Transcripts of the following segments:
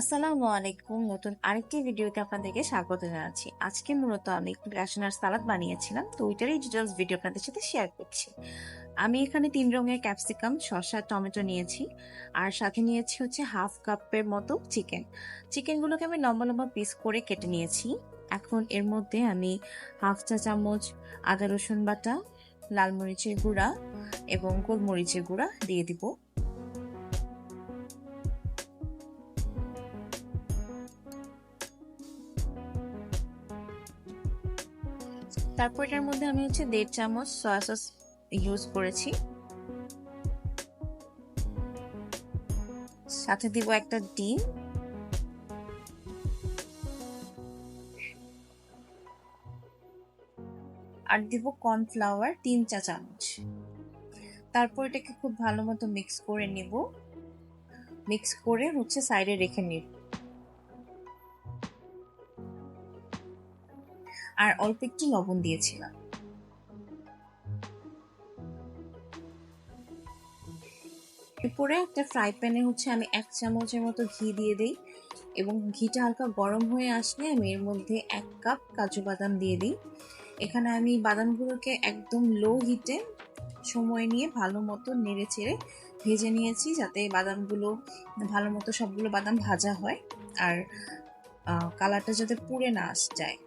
আসসালামু আলাইকুম। নতুন আরেকটি ভিডিওতে আপনাদেরকে স্বাগত জানাচ্ছি। আজকে মূলত আমি একটু ক্যাশনার সালাদ বানিয়েছিলাম, তো ওইটারই ডিটেলস ভিডিও আপনাদের সাথে শেয়ার করছি। আমি এখানে 3 রঙের ক্যাপসিকাম, শসা, টমেটো নিয়েছি, আর সাথে নিয়েছি হচ্ছে হাফ কাপের মতো চিকেনগুলোকে আমি লম্বা লম্বা পিস করে কেটে নিয়েছি। এখন এর মধ্যে আমি হাফ চা চামচ আদা রসুন বাটা, লাল মরিচের গুঁড়া এবং গোলমরিচের গুঁড়া দিয়ে দিব। তারপর এটার মধ্যে আমি হচ্ছে 1.5 চামচ সয়া সস ইউজ করেছি, সাথে দিব একটা ডিম, আর দিব কর্নফ্লাওয়ার 3 চা চামচ। তারপর এটাকে খুব ভালো মতো মিক্স করে নিব, মিক্স করে হচ্ছে সাইডে রেখে নিব। আর অল্প একটু লবণ দিয়েছিলাম। এরপরে একটা ফ্রাই প্যানে হচ্ছে আমি 1 চামচের মতো ঘি দিয়ে দিই, এবং ঘিটা হালকা গরম হয়ে আসলে আমি এর মধ্যে 1 কাপ কাজু বাদাম দিয়ে দিই। এখানে আমি বাদামগুলোকে একদম লো হিটে সময় নিয়ে ভালো মতো নেড়ে চেড়ে ভেজে নিয়েছি, যাতে বাদামগুলো ভালো মতো সবগুলো বাদাম ভাজা হয় আর কালারটা যাতে পুড়ে না যায়।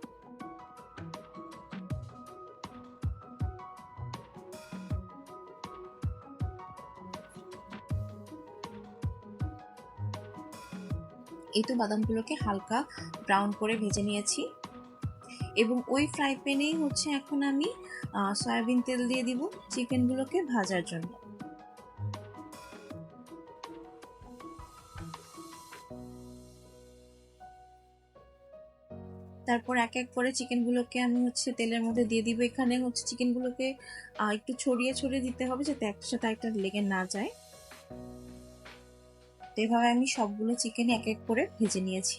এই তো বাদামগুলোকে হালকা ব্রাউন করে ভেজে নিয়েছি, এবং ওই ফ্রাই প্যানেই হচ্ছে এখন আমি সয়াবিন তেল দিয়ে দিব চিকেনগুলোকে ভাজার জন্য। তারপর এক এক করে চিকেনগুলোকে আমি হচ্ছে তেলের মধ্যে দিয়ে দিব। এখানে হচ্ছে চিকেনগুলোকে একটু ছড়িয়ে ছড়িয়ে দিতে হবে, যাতে একটার সাথে একটা লেগে না যায়। তো এভাবে আমি সবগুলো চিকেন এক এক করে ভেজে নিয়েছি।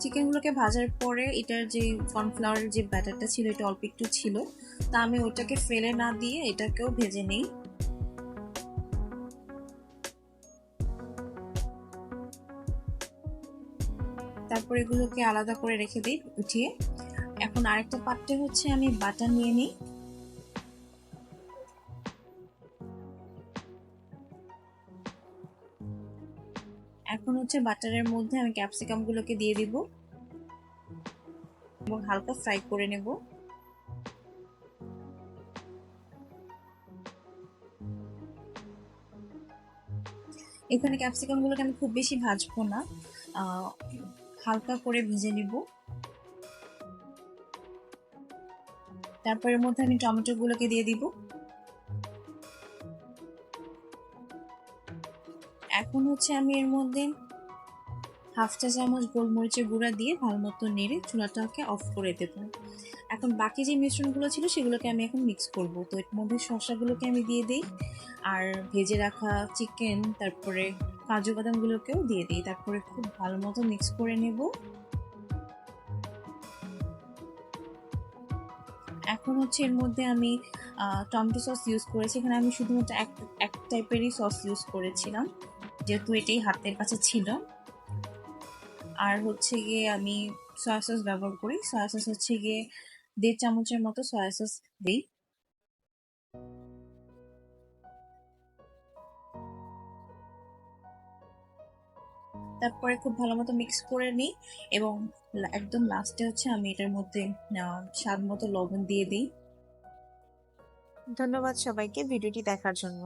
চিকেনগুলোকে ভাজার পরে এটার যে কর্নফ্লাওয়ারের যে ব্যাটারটা ছিল, এটা অল্প একটু ছিল, তা আমি ওটাকে ফেলে না দিয়ে এটাকেও ভেজে নিই। তারপর এগুলোকে আলাদা করে রেখে দিই উঠিয়ে। এখন আরেকটা পাত্রে হচ্ছে আমি বাটার নিয়ে নিই। এখন হচ্ছে বাটারের মধ্যে আমি ক্যাপসিকাম গুলোকে দিয়ে দিব এবং হালকা ফ্রাই করে নেব। এখানে ক্যাপসিকাম গুলোকে আমি খুব বেশি ভাজবো না, হালকা করে ভেজে নিব। তারপর এর মধ্যে আমি টমেটো গুলোকে দিয়ে দিব। এখন হচ্ছে আমি এর মধ্যে হাফ চা চামচ গোলমরিচের গুঁড়া দিয়ে ভালো মতো নেড়ে চুলাটাকে অফ করে দেব। এখন বাকি যে মিশ্রণগুলো ছিল সেগুলোকে আমি এখন মিক্স করব। তো এর মধ্যে শসাগুলোকে আমি দিয়ে দিই, আর ভেজে রাখা চিকেন, তারপরে কাজু বাদামগুলোকেও দিয়ে দিই। তারপরে খুব ভালো মতো মিক্স করে নেব। এখন হচ্ছে এর মধ্যে আমি টমেটো সস ইউজ করেছি। এখানে আমি শুধুমাত্র এক টাইপেরই সস ইউজ করেছিলাম, যেহেতু এটাই হাতের কাছে ছিল। আর হচ্ছে গিয়ে আমি সয়া সস ব্যবহার করি। সয়া সস হচ্ছে গিয়ে 1.5 চামচের মতো সয়া সস দিই। তারপরে খুব ভালো মতো মিক্স করে নিই, এবং একদম লাস্টে হচ্ছে আমি এটার মধ্যে স্বাদ মতো লবণ দিয়ে দিই। ধন্যবাদ সবাইকে ভিডিওটি দেখার জন্য।